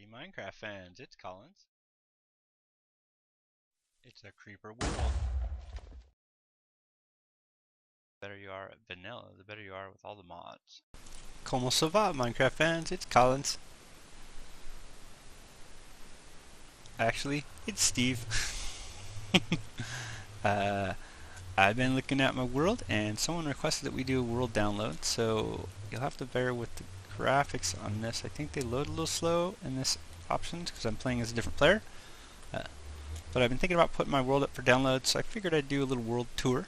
Hey Minecraft fans, it's Collins. It's a creeper world. The better you are at vanilla, the better you are with all the mods. Como ça va, Minecraft fans? It's Collins. Actually, it's Steve. uh, I've been looking at my world, and someone requested that we do a world download, so you'll have to bear with the graphics on this. I think they load a little slow in this options because I'm playing as a different player. But I've been thinking about putting my world up for download, so I figured I'd do a little world tour.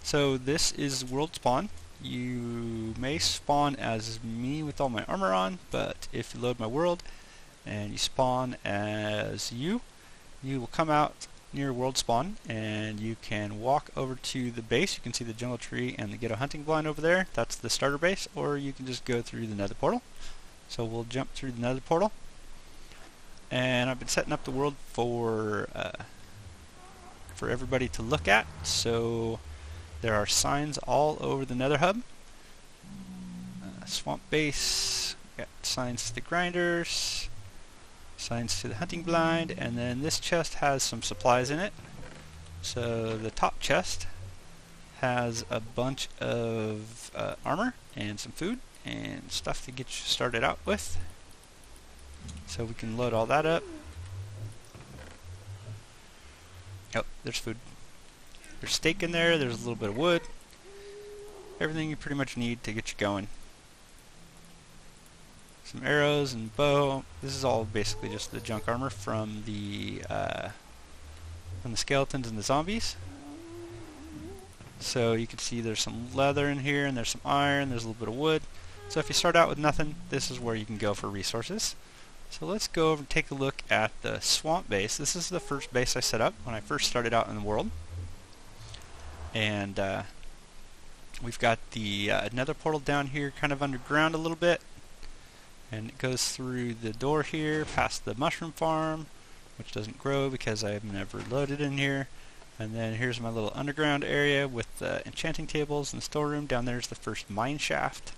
So this is world spawn. You may spawn as me with all my armor on, but if you load my world and you spawn as you will come out near world spawn and you can walk over to the base. You can see the jungle tree and get a hunting blind over there. That's the starter base, or you can just go through the nether portal. So we'll jump through the nether portal. And I've been setting up the world for everybody to look at. So there are signs all over the nether hub. Swamp base, got signs to the grinders, signs to the hunting blind, and then this chest has some supplies in it. So the top chest has a bunch of armor and some food and stuff to get you started out with. So we can load all that up. Oh, there's food. There's steak in there, there's a little bit of wood. Everything you pretty much need to get you going. Some arrows and bow. This is all basically just the junk armor from the skeletons and the zombies. So you can see there's some leather in here, and there's some iron, there's a little bit of wood. So if you start out with nothing, this is where you can go for resources. So let's go over and take a look at the swamp base. This is the first base I set up when I first started out in the world. And we've got the nether portal down here kind of underground a little bit. And it goes through the door here, past the mushroom farm, which doesn't grow because I've never loaded in here. And then here's my little underground area with the enchanting tables and the storeroom. Down there is the first mine shaft.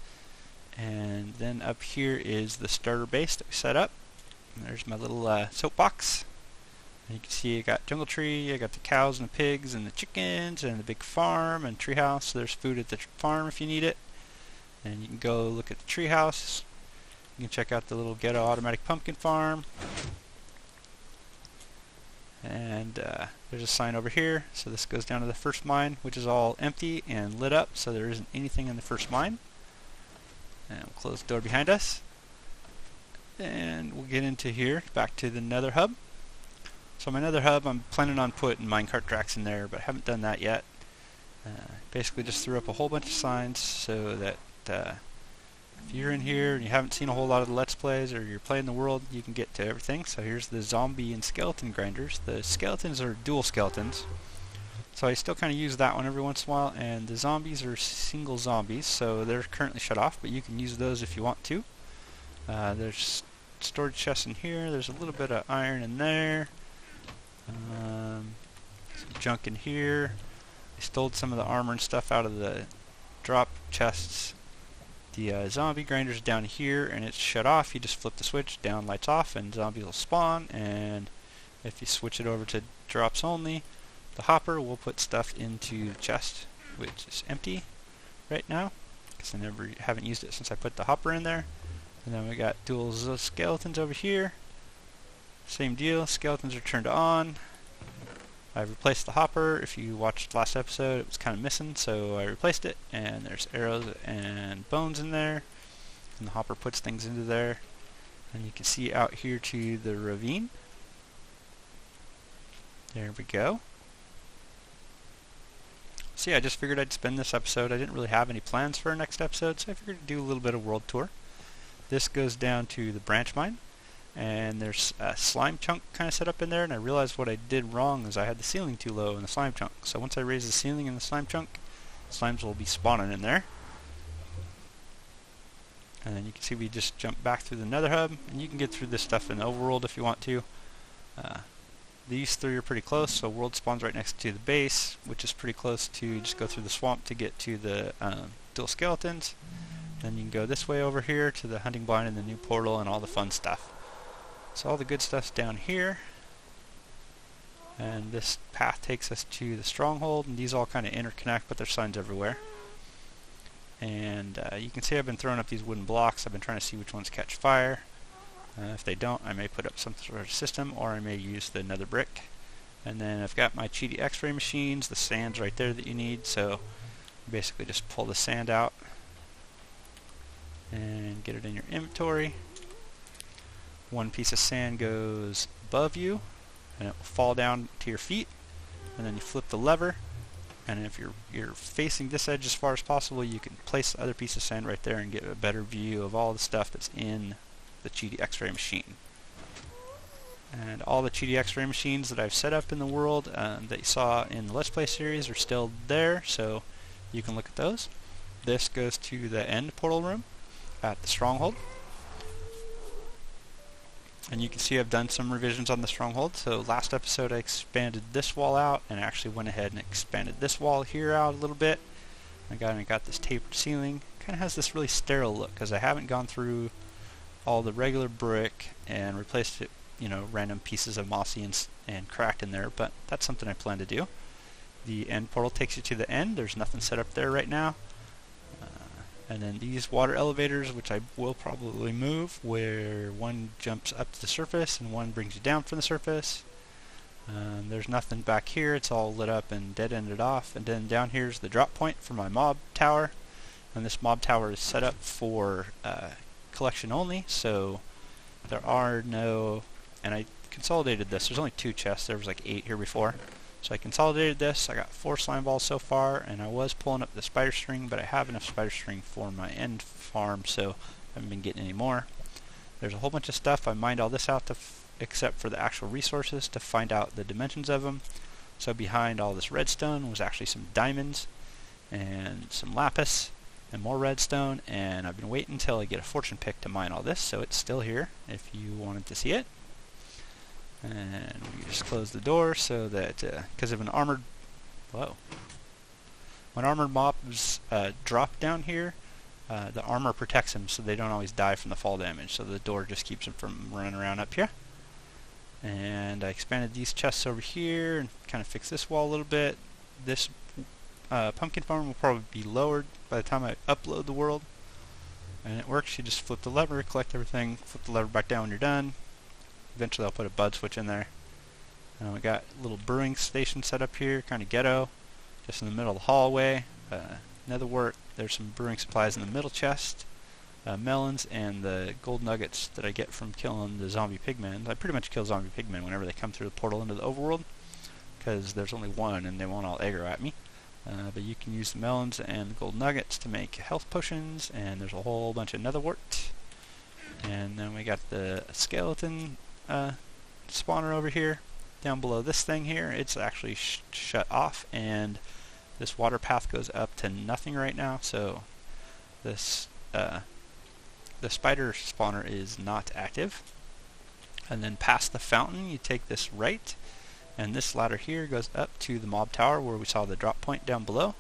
And then up here is the starter base that we set up. And there's my little soapbox. And you can see I got jungle tree, I got the cows and the pigs and the chickens and the big farm and treehouse. So there's food at the farm if you need it. And you can go look at the treehouse. You can check out the little ghetto automatic pumpkin farm. And there's a sign over here. So this goes down to the first mine, which is all empty and lit up, so there isn't anything in the first mine. And we'll close the door behind us. And we'll get into here, back to the nether hub. So my nether hub, I'm planning on putting minecart tracks in there, but I haven't done that yet. Basically just threw up a whole bunch of signs so that if you're in here and you haven't seen a whole lot of the Let's Plays, or you're playing the world, you can get to everything. So here's the zombie and skeleton grinders. The skeletons are dual skeletons, so I still kind of use that one every once in a while, and the zombies are single zombies, so they're currently shut off, but you can use those if you want to. There's storage chests in here, there's a little bit of iron in there, some junk in here. I stole some of the armor and stuff out of the drop chests. The zombie grinder's down here, and it's shut off. You just flip the switch, down lights off, and zombies will spawn. And if you switch it over to drops only, the hopper will put stuff into the chest, which is empty right now because I haven't used it since I put the hopper in there. And then we got dual skeletons over here. Same deal, skeletons are turned on. I've replaced the hopper. If you watched last episode, it was kind of missing, so I replaced it, and there's arrows and bones in there, and the hopper puts things into there. And you can see out here to the ravine. There we go. So yeah, I just figured I'd spend this episode. I didn't really have any plans for our next episode, so I figured to do a little bit of world tour. This goes down to the branch mine. And there's a slime chunk kind of set up in there, and I realized what I did wrong is I had the ceiling too low in the slime chunk. So once I raise the ceiling in the slime chunk, slimes will be spawning in there. And then you can see we just jump back through the nether hub, and you can get through this stuff in the overworld if you want to. These three are pretty close, so world spawns right next to the base, which is pretty close to just go through the swamp to get to the dual skeletons. Then you can go this way over here to the hunting blind and the new portal and all the fun stuff. So all the good stuff's down here. And this path takes us to the stronghold, and these all kind of interconnect, but there's signs everywhere. And you can see I've been throwing up these wooden blocks. I've been trying to see which ones catch fire. If they don't, I may put up some sort of system, or I may use the nether brick. And then I've got my cheaty x-ray machines. The sand's right there that you need, so basically just pull the sand out and get it in your inventory. One piece of sand goes above you, and it will fall down to your feet, and then you flip the lever, and if you're facing this edge as far as possible, you can place the other piece of sand right there and get a better view of all the stuff that's in the cheaty x-ray machine. And all the cheaty x-ray machines that I've set up in the world that you saw in the Let's Play series are still there, so you can look at those. This goes to the end portal room at the stronghold. And you can see I've done some revisions on the stronghold. So last episode I expanded this wall out, and I actually went ahead and expanded this wall here out a little bit. I got this tapered ceiling. Kind of has this really sterile look because I haven't gone through all the regular brick and replaced it, you know, random pieces of mossy and cracked in there, but that's something I plan to do. The end portal takes you to the end. There's nothing set up there right now. And then these water elevators, which I will probably move, where one jumps up to the surface and one brings you down from the surface. There's nothing back here. It's all lit up and dead-ended off. And then down here's the drop point for my mob tower. And this mob tower is set up for collection only, so there are no... And I consolidated this. There's only 2 chests. There was like 8 here before. So I consolidated this. I got 4 slime balls so far, and I was pulling up the spider string, but I have enough spider string for my end farm, so I haven't been getting any more. There's a whole bunch of stuff. I mined all this out except for the actual resources to find out the dimensions of them. So behind all this redstone was actually some diamonds and some lapis and more redstone, and I've been waiting until I get a fortune pick to mine all this, so it's still here if you wanted to see it. And we just close the door so that, because of an armored, when armored mobs drop down here, the armor protects them so they don't always die from the fall damage, so the door just keeps them from running around up here. And I expanded these chests over here and kind of fixed this wall a little bit. This pumpkin farm will probably be lowered by the time I upload the world. And it works. You just flip the lever, collect everything, flip the lever back down when you're done. Eventually I'll put a bud switch in there. We got a little brewing station set up here, kind of ghetto, just in the middle of the hallway. Nether wart, there's some brewing supplies in the middle chest. Melons and the gold nuggets that I get from killing the zombie pigmen. I pretty much kill zombie pigmen whenever they come through the portal into the overworld, because there's only one and they won't all aggro at me. But you can use the melons and the gold nuggets to make health potions, and there's a whole bunch of nether wart. And then we got the skeleton spawner over here. Down below this thing here, it's actually shut off, and this water path goes up to nothing right now, so this the spider spawner is not active. And then past the fountain you take this right, and this ladder here goes up to the mob tower where we saw the drop point down below.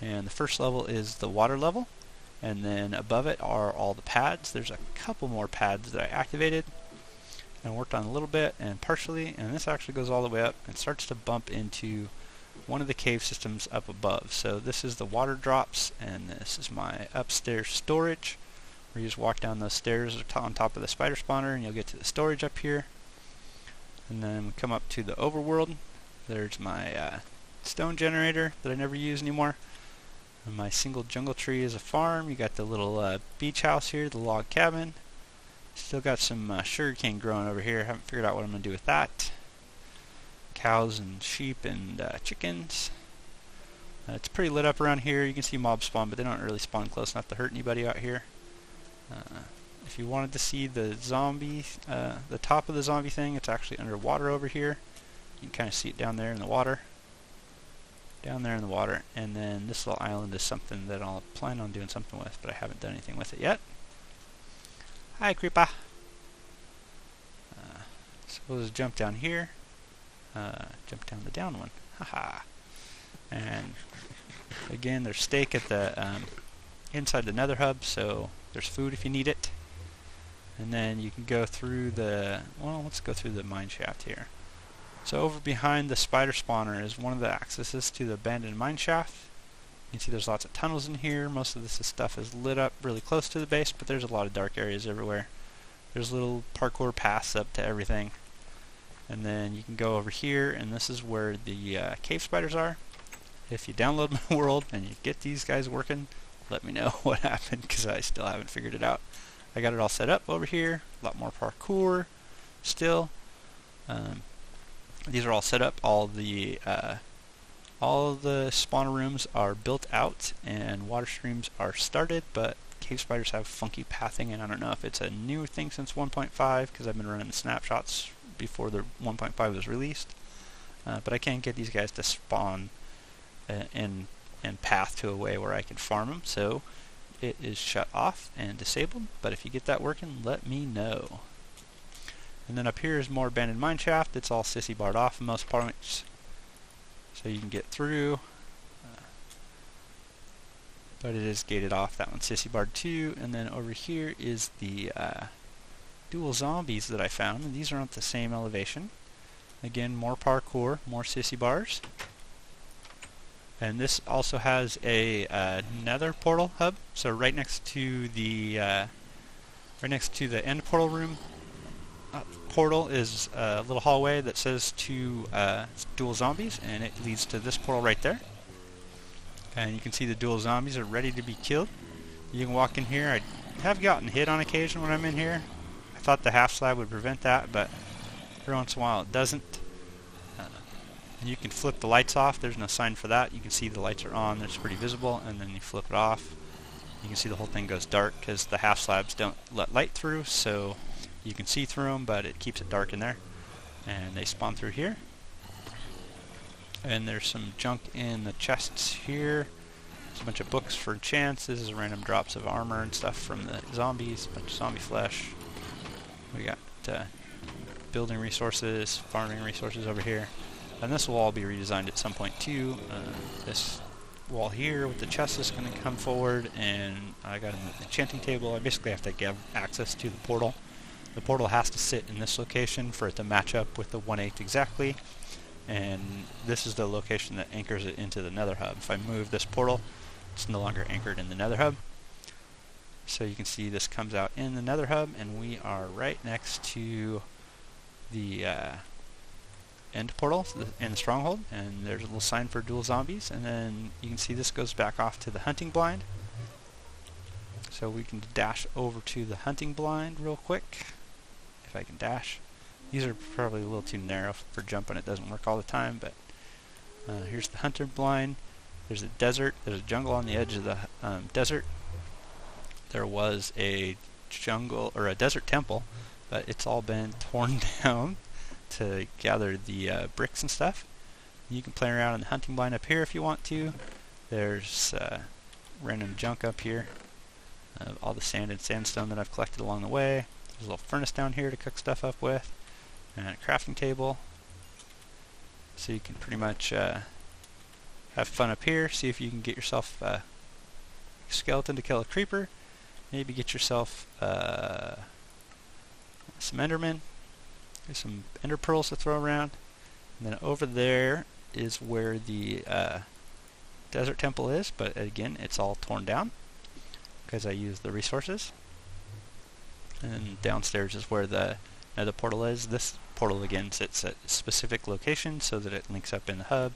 And the first level is the water level, and then above it are all the pads. There's a couple more pads that I activated and worked on a little bit and partially, and this actually goes all the way up and starts to bump into one of the cave systems up above. So this is the water drops, and this is my upstairs storage, where you just walk down those stairs on top of the spider spawner and you'll get to the storage up here. And then we come up to the overworld. There's my stone generator that I never use anymore. And my single jungle tree is a farm. You got the little beach house here, the log cabin. Still got some sugarcane growing over here. Haven't figured out what I'm going to do with that. Cows and sheep and chickens. It's pretty lit up around here. You can see mobs spawn, but they don't really spawn close enough to hurt anybody out here. If you wanted to see the zombie, the top of the zombie thing, it's actually underwater over here. You can kind of see it down there in the water. Down there in the water. And then this little island is something that I'll plan on doing something with, but I haven't done anything with it yet. Hi, creeper. So we'll just jump down here. Jump down the down one. Haha. And again, there's steak at the inside the nether hub, so there's food if you need it. And then you can go through the, well, let's go through the mine shaft here. So over behind the spider spawner is one of the accesses to the abandoned mine shaft. You can see there's lots of tunnels in here. Most of this stuff is lit up really close to the base, but there's a lot of dark areas everywhere. There's little parkour paths up to everything. And then you can go over here, and this is where the cave spiders are. If you download my world and you get these guys working, let me know what happened, because I still haven't figured it out. I got it all set up over here. A lot more parkour still. These are all set up. All the spawner rooms are built out and water streams are started, but cave spiders have funky pathing, and I don't know if it's a new thing since 1.5, because I've been running the snapshots before the 1.5 was released. But I can't get these guys to spawn and path to a way where I can farm them, so it is shut off and disabled. But if you get that working, let me know. And then up here is more abandoned mine shaft. It's all sissy barred off in most points, so you can get through. But it is gated off. That one's sissy barred too. And then over here is the dual zombies that I found, and these are at the same elevation. Again, more parkour, more sissy bars. And this also has a nether portal hub. So right next to the end portal room portal is a little hallway that says dual zombies, and it leads to this portal right there. And you can see the dual zombies are ready to be killed. You can walk in here. I have gotten hit on occasion when I'm in here. I thought the half slab would prevent that, but every once in a while it doesn't. And you can flip the lights off. There's no sign for that. You can see the lights are on. It's pretty visible, and then you flip it off. You can see the whole thing goes dark because the half slabs don't let light through, so you can see through them, but it keeps it dark in there. And they spawn through here. And there's some junk in the chests here. There's a bunch of books for chances, random drops of armor and stuff from the zombies, a bunch of zombie flesh. We got building resources, farming resources over here. And this will all be redesigned at some point too. This wall here with the chest is going to come forward, and I got an enchanting table. I basically have to give access to the portal. The portal has to sit in this location for it to match up with the 1/8 exactly. And this is the location that anchors it into the nether hub. If I move this portal, it's no longer anchored in the nether hub. So you can see this comes out in the nether hub, and we are right next to the end portal in the stronghold, and there's a little sign for dual zombies, and then you can see this goes back off to the hunting blind. So we can dash over to the hunting blind real quick, if I can dash. These are probably a little too narrow for jumping. It doesn't work all the time, but here's the hunter blind. There's a desert. There's a jungle on the edge of the desert. There was a jungle or a desert temple, but it's all been torn down to gather the bricks and stuff. You can play around in the hunting blind up here if you want to. There's random junk up here. All the sand and sandstone that I've collected along the way. There's a little furnace down here to cook stuff up with. And a crafting table. So you can pretty much have fun up here. See if you can get yourself a skeleton to kill a creeper. Maybe get yourself some endermen. There's some ender pearls to throw around. And then over there is where the desert temple is, but again, it's all torn down because I used the resources. And downstairs is where the nether portal is. This portal again sits at a specific location so that it links up in the hub.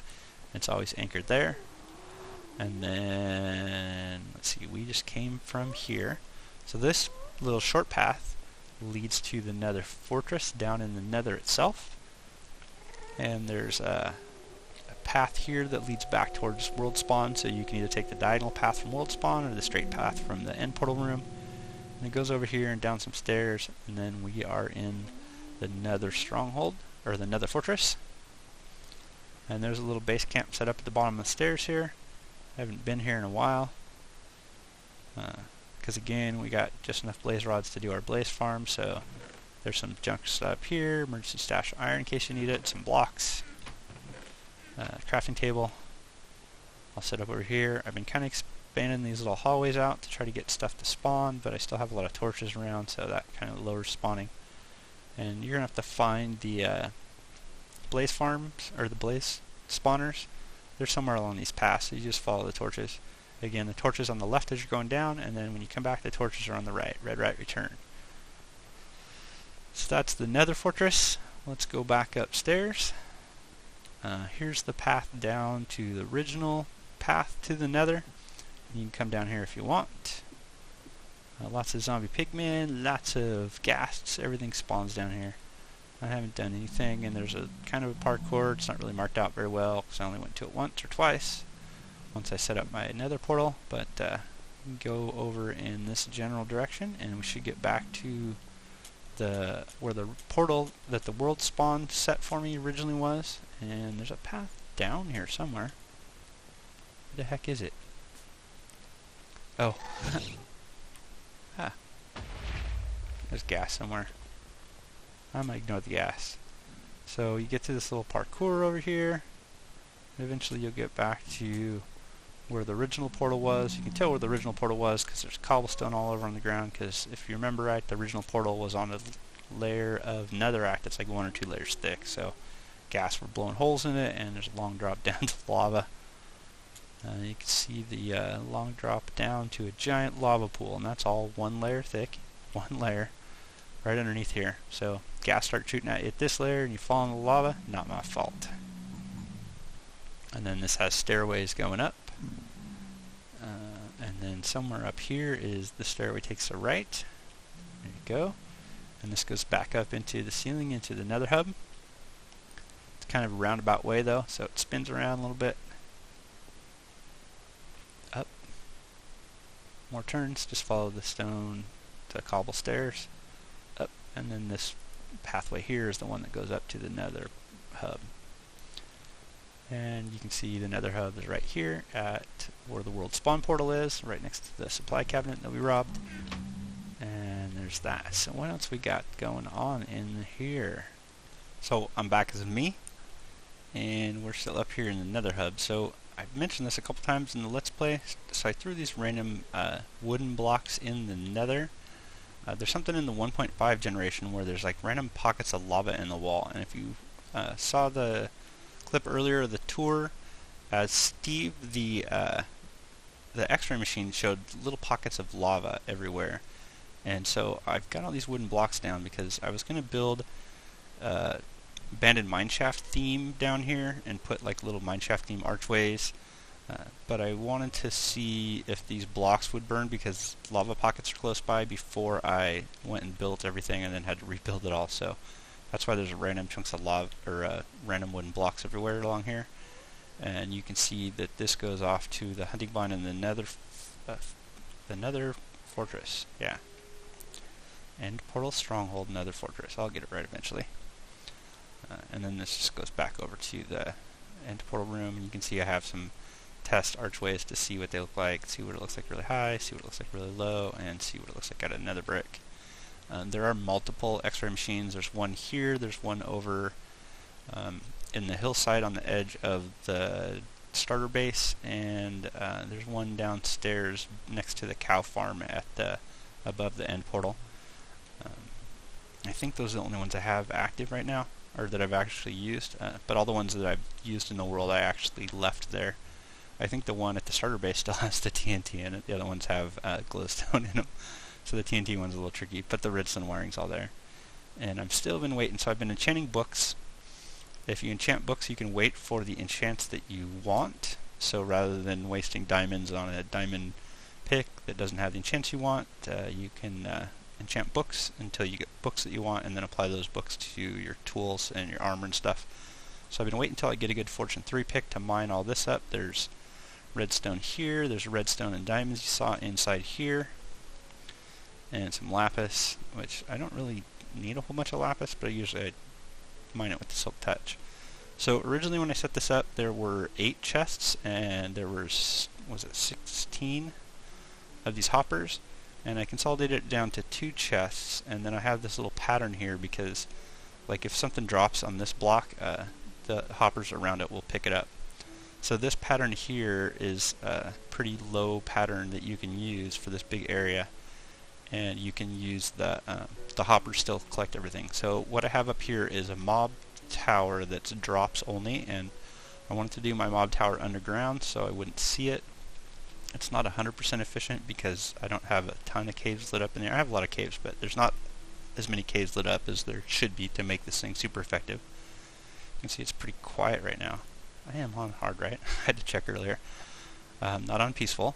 It's always anchored there. And then, let's see, we just came from here. So this little short path leads to the nether fortress down in the nether itself. And there's a path here that leads back towards world spawn, so you can either take the diagonal path from world spawn or the straight path from the end portal room. And it goes over here and down some stairs, and then we are in the nether stronghold, or the nether fortress. And there's a little base camp set up at the bottom of the stairs here. I haven't been here in a while. Because again, we got just enough blaze rods to do our blaze farm, so there's some junk up here, emergency stash of iron in case you need it, some blocks, crafting table. I'll set up over here. I've been kind of expanding these little hallways out to try to get stuff to spawn, but I still have a lot of torches around, so that kind of lowers spawning. And you're going to have to find the blaze farms, or the blaze spawners. They're somewhere along these paths, so you just follow the torches. Again, the torches on the left as you're going down, and then when you come back, the torches are on the right. Red, right, return. So that's the nether fortress. Let's go back upstairs. Here's the path down to the original path to the nether. You can come down here if you want. Lots of zombie pigmen, lots of ghasts, everything spawns down here. I haven't done anything, and there's a kind of a parkour. It's not really marked out very well because I only went to it once or twice once I set up my nether portal, but go over in this general direction and we should get back to where the portal that the world spawn set for me originally was. And there's a path down here somewhere. Where the heck is it? Oh. Ah. There's gas somewhere. I'm gonna ignore the gas. So you get to this little parkour over here. Eventually you'll get back to where the original portal was. You can tell where the original portal was because there's cobblestone all over on the ground, because if you remember right, the original portal was on a layer of netherrack that's like 1 or 2 layers thick, so gas were blowing holes in it, and there's a long drop down to lava. You can see the long drop down to a giant lava pool, and that's all 1 layer thick, 1 layer right underneath here. So gas starts shooting at you at this layer and you fall in the lava, not my fault. And then this has stairways going up. And then somewhere up here is the stairway takes a right. There you go. And this goes back up into the ceiling, into the nether hub. It's kind of a roundabout way though, so it spins around a little bit. Up. More turns, just follow the stone to cobble stairs. Up. And then this pathway here is the one that goes up to the nether hub. And you can see the nether hub is right here at where the world spawn portal is, right next to the supply cabinet that we robbed. And there's that. So what else we got going on in here? So I'm back as me, and we're still up here in the nether hub. So I've mentioned this a couple times in the Let's Play. So I threw these random wooden blocks in the nether. There's something in the 1.5 generation where there's like random pockets of lava in the wall. And if you saw the clip earlier of the tour, Steve, the X-ray machine, showed little pockets of lava everywhere. And so I've got all these wooden blocks down because I was going to build abandoned mineshaft theme down here and put like little mineshaft theme archways. But I wanted to see if these blocks would burn because lava pockets are close by before I went and built everything and then had to rebuild it all. So that's why there's random chunks of lava or random wooden blocks everywhere along here. And you can see that this goes off to the hunting barn in the nether fortress. Yeah. End portal stronghold nether fortress. I'll get it right eventually. And then this just goes back over to the end portal room. And you can see I have some test archways to see what they look like, see what it looks like really high, see what it looks like really low, and see what it looks like at a nether brick. There are multiple X-ray machines. There's one here, there's one over in the hillside on the edge of the starter base, and there's one downstairs next to the cow farm at above the end portal. I think those are the only ones I have active right now, or that I've actually used, but all the ones that I've used in the world I actually left there. I think the one at the starter base still has the TNT in it, the other ones have glowstone in them. So the TNT one's a little tricky, but the redstone wiring's all there. And I'm still been waiting, so I've been enchanting books. If you enchant books, you can wait for the enchants that you want. So rather than wasting diamonds on a diamond pick that doesn't have the enchants you want, you can enchant books until you get books that you want, and then apply those books to your tools and your armor and stuff. So I've been waiting until I get a good Fortune 3 pick to mine all this up. There's redstone here, there's redstone and diamonds you saw inside here, and some lapis, which I don't really need a whole bunch of lapis, but usually I mine it with the silk touch. So originally when I set this up, there were 8 chests, and there was it 16 of these hoppers, and I consolidated it down to 2 chests, and then I have this little pattern here because like if something drops on this block, the hoppers around it will pick it up. So this pattern here is a pretty low pattern that you can use for this big area, and you can use the hoppers still collect everything. So what I have up here is a mob tower that's drops only, and I wanted to do my mob tower underground so I wouldn't see it. It's not 100% efficient because I don't have a ton of caves lit up in there. I have a lot of caves, but there's not as many caves lit up as there should be to make this thing super effective. You can see it's pretty quiet right now. I am on hard, right? I had to check earlier. Not on peaceful.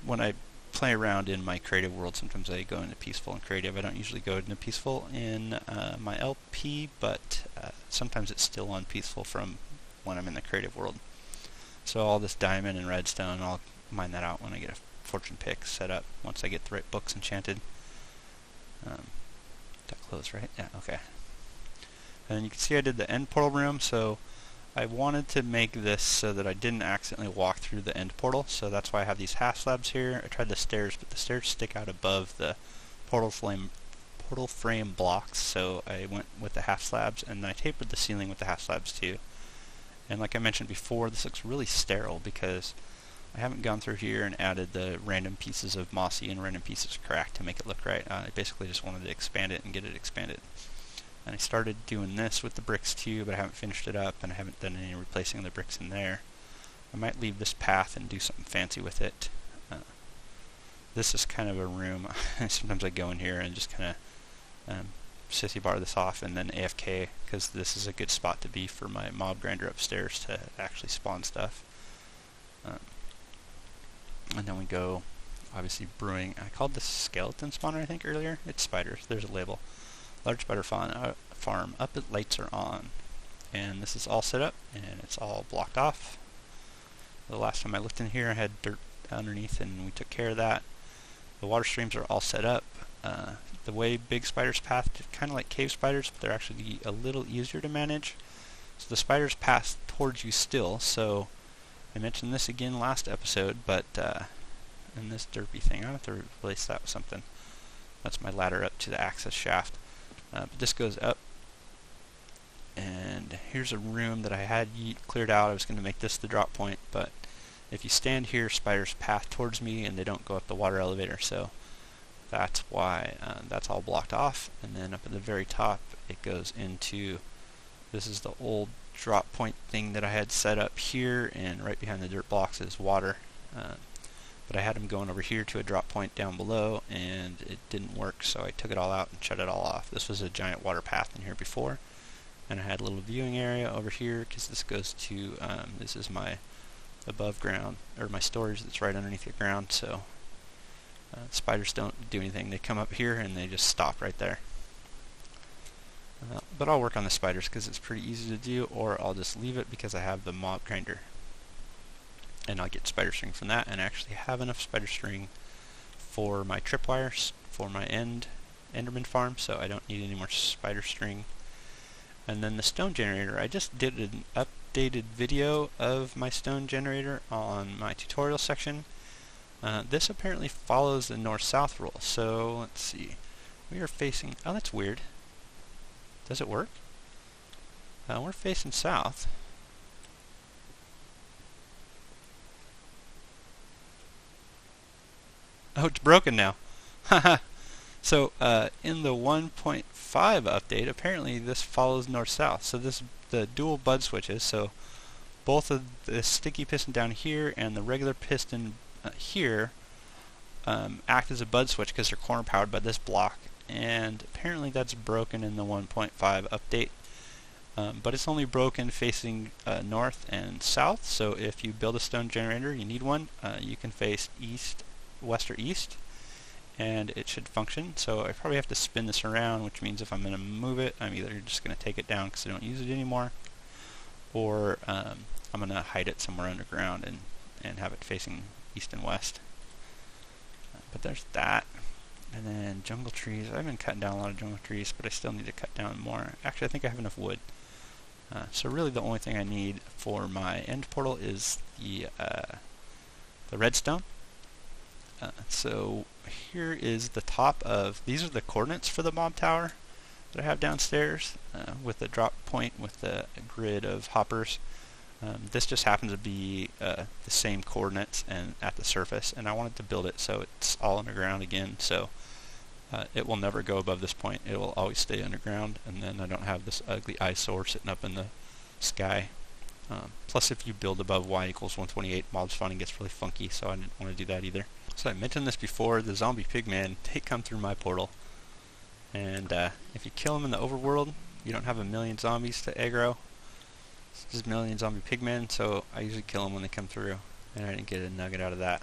When I play around in my creative world, sometimes I go into peaceful and creative. I don't usually go into peaceful in my LP, but sometimes it's still on peaceful from when I'm in the creative world. So all this diamond and redstone, I'll mine that out when I get a fortune pick set up, once I get the right books enchanted. That closed, right? Yeah, okay. And you can see I did the end portal room, so I wanted to make this so that I didn't accidentally walk through the end portal, so that's why I have these half slabs here. I tried the stairs, but the stairs stick out above the portal frame blocks, so I went with the half slabs, and then I tapered the ceiling with the half slabs too. And like I mentioned before, this looks really sterile because I haven't gone through here and added the random pieces of mossy and random pieces of crack to make it look right. I basically just wanted to expand it and get it expanded. And I started doing this with the bricks too, but I haven't finished it up, and I haven't done any replacing the bricks in there. I might leave this path and do something fancy with it. This is kind of a room. Sometimes I go in here and just kind of sissy bar this off and then AFK, because this is a good spot to be for my mob grinder upstairs to actually spawn stuff. And then we go, obviously, brewing. I called this skeleton spawner, I think, earlier. It's spiders. There's a label. Large spider farm. Up at lights are on. And this is all set up, and it's all blocked off. The last time I looked in here, I had dirt underneath, and we took care of that. The water streams are all set up. The way big spiders path, kind of like cave spiders, but they're actually a little easier to manage. So the spiders pass towards you still, so I mentioned this again last episode, but in this derpy thing, I have to replace that with something. That's my ladder up to the access shaft. But this goes up, and here's a room that I had cleared out. I was going to make this the drop point, but if you stand here, spiders path towards me and they don't go up the water elevator, so that's why that's all blocked off. And then up at the very top, it goes into, this is the old drop point thing that I had set up here, and right behind the dirt blocks is water. But I had them going over here to a drop point down below, and it didn't work, so I took it all out and shut it all off. This was a giant water path in here before, and I had a little viewing area over here, because this goes to, this is my above ground, or my storage that's right underneath the ground, so spiders don't do anything. They come up here and they just stop right there. But I'll work on the spiders because it's pretty easy to do, or I'll just leave it because I have the mob grinder. And I'll get spider string from that, and actually have enough spider string for my tripwires for my Enderman farm, so I don't need any more spider string. And then the stone generator, I just did an updated video of my stone generator on my tutorial section. This apparently follows the north-south rule, so let's see. We are facing, oh, that's weird. Does it work? We're facing south. Oh, it's broken now. Haha. So in the 1.5 update, apparently this follows north-south. So this the dual bud switches. So both of the sticky piston down here and the regular piston here act as a bud switch because they're corner powered by this block. And apparently that's broken in the 1.5 update. But it's only broken facing north and south. So if you build a stone generator, you need one. You can face east, west, or east, and it should function. So I probably have to spin this around, which means if I'm going to move it, I'm either just going to take it down because I don't use it anymore, or I'm going to hide it somewhere underground and have it facing east and west. But there's that. And then jungle trees. I've been cutting down a lot of jungle trees, but I still need to cut down more. Actually, I think I have enough wood. So really the only thing I need for my end portal is the redstone. So here is the top of, these are the coordinates for the mob tower that I have downstairs with the drop point with the grid of hoppers. This just happens to be the same coordinates and at the surface, and I wanted to build it so it's all underground again, so it will never go above this point. It will always stay underground, and then I don't have this ugly eyesore sitting up in the sky. Plus, if you build above y equals 128, mob spawning gets really funky, so I didn't want to do that either. So I mentioned this before, the zombie pigmen, they come through my portal, and if you kill them in the overworld, you don't have a million zombies to aggro. It's just a million zombie pigmen, so I usually kill them when they come through, and I didn't get a nugget out of that.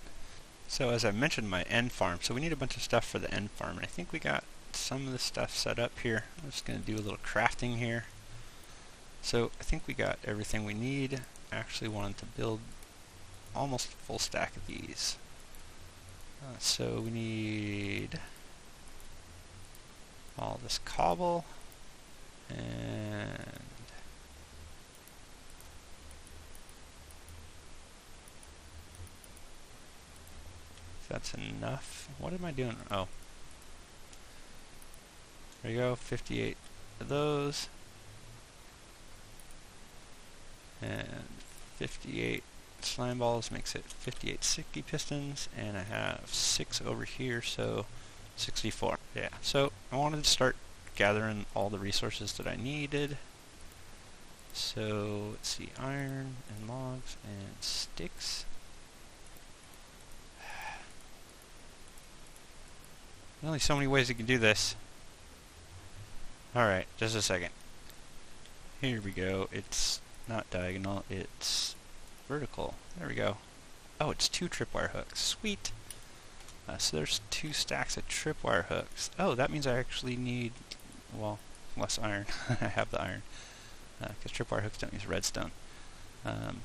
So as I mentioned, my end farm, so we need a bunch of stuff for the end farm, and I think we got some of the stuff set up here. I'm just going to do a little crafting here. So I think we got everything we need. I actually wanted to build almost a full stack of these. So we need all this cobble, and if that's enough. What am I doing? Oh. There you go, 58 of those. And 58 slime balls makes it 58 sticky pistons, and I have 6 over here, so 64. Yeah, so I wanted to start gathering all the resources that I needed. So let's see, iron and logs and sticks. There's only so many ways you can do this. Alright, just a second. Here we go. It's not diagonal, it's vertical. There we go. Oh, it's 2 tripwire hooks. Sweet! So there's 2 stacks of tripwire hooks. Oh, that means I actually need, well, less iron. I have the iron. Because tripwire hooks don't use redstone.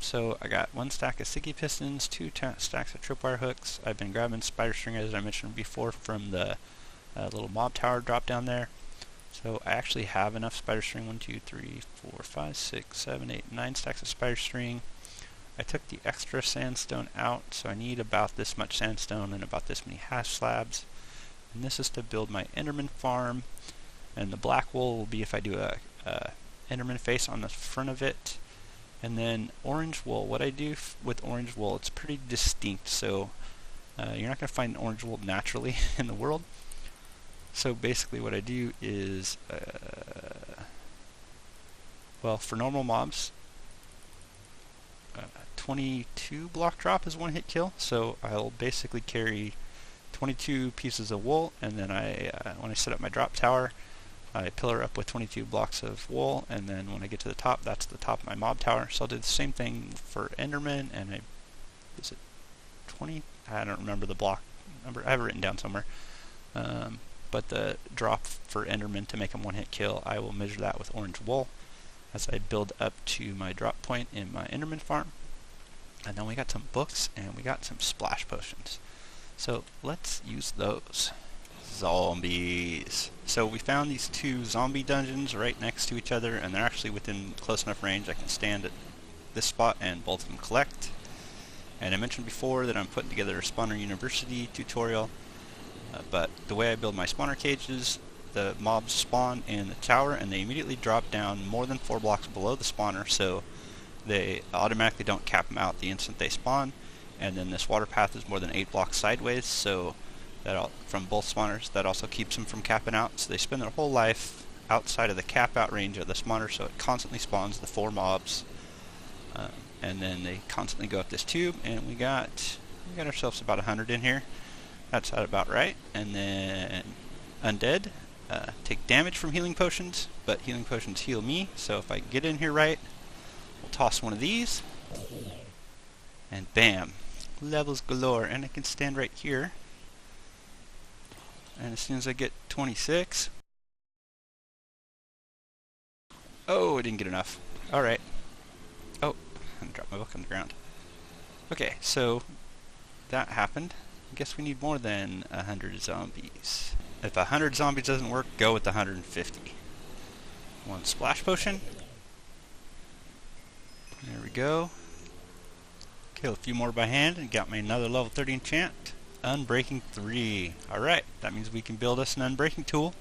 So I got 1 stack of sticky pistons, 2 stacks of tripwire hooks. I've been grabbing spider string, as I mentioned before, from the little mob tower drop down there. So I actually have enough spider string. 1, 2, 3, 4, 5, 6, 7, 8, 9 stacks of spider string. I took the extra sandstone out, so I need about this much sandstone and about this many hash slabs. And this is to build my Enderman farm. And the black wool will be if I do a Enderman face on the front of it. And then orange wool, what I do with orange wool, it's pretty distinct, so you're not going to find orange wool naturally in the world. So basically what I do is, well, for normal mobs, 22 block drop is 1 hit kill, so I'll basically carry 22 pieces of wool, and then when I set up my drop tower, I pillar up with 22 blocks of wool, and then when I get to the top, that's the top of my mob tower. So I'll do the same thing for Enderman, and is it 20? I don't remember the block number. I have it written down somewhere. But the drop for Enderman to make them 1 hit kill, I will measure that with orange wool as I build up to my drop point in my Enderman farm. And then we got some books, and we got some splash potions. So let's use those. Zombies. So we found these 2 zombie dungeons right next to each other, and they're actually within close enough range I can stand at this spot and both of them collect. And I mentioned before that I'm putting together a Spawner University tutorial, but the way I build my spawner cages, the mobs spawn in the tower and they immediately drop down more than 4 blocks below the spawner, so they automatically don't cap them out the instant they spawn. And then this water path is more than 8 blocks sideways, so that from both spawners, that also keeps them from capping out. So they spend their whole life outside of the cap out range of the spawner, so it constantly spawns the 4 mobs. And then they constantly go up this tube, and we got ourselves about 100 in here. That's about right. And then undead take damage from healing potions, but healing potions heal me. So if I get in here right, we'll toss one of these, and bam, levels galore. And I can stand right here, and as soon as I get 26, oh, I didn't get enough. All right. Oh, I'm gonna drop my book on the ground. Okay, so that happened. I guess we need more than 100 zombies. If 100 zombies doesn't work, go with the 150. 1 splash potion. There we go. Kill a few more by hand and got me another level 30 enchant. Unbreaking 3. Alright, that means we can build us an unbreaking tool.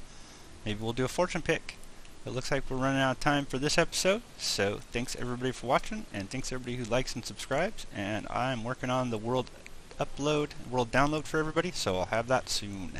Maybe we'll do a fortune pick. It looks like we're running out of time for this episode, so thanks everybody for watching, and thanks everybody who likes and subscribes, and I'm working on the world download for everybody, so I'll have that soon.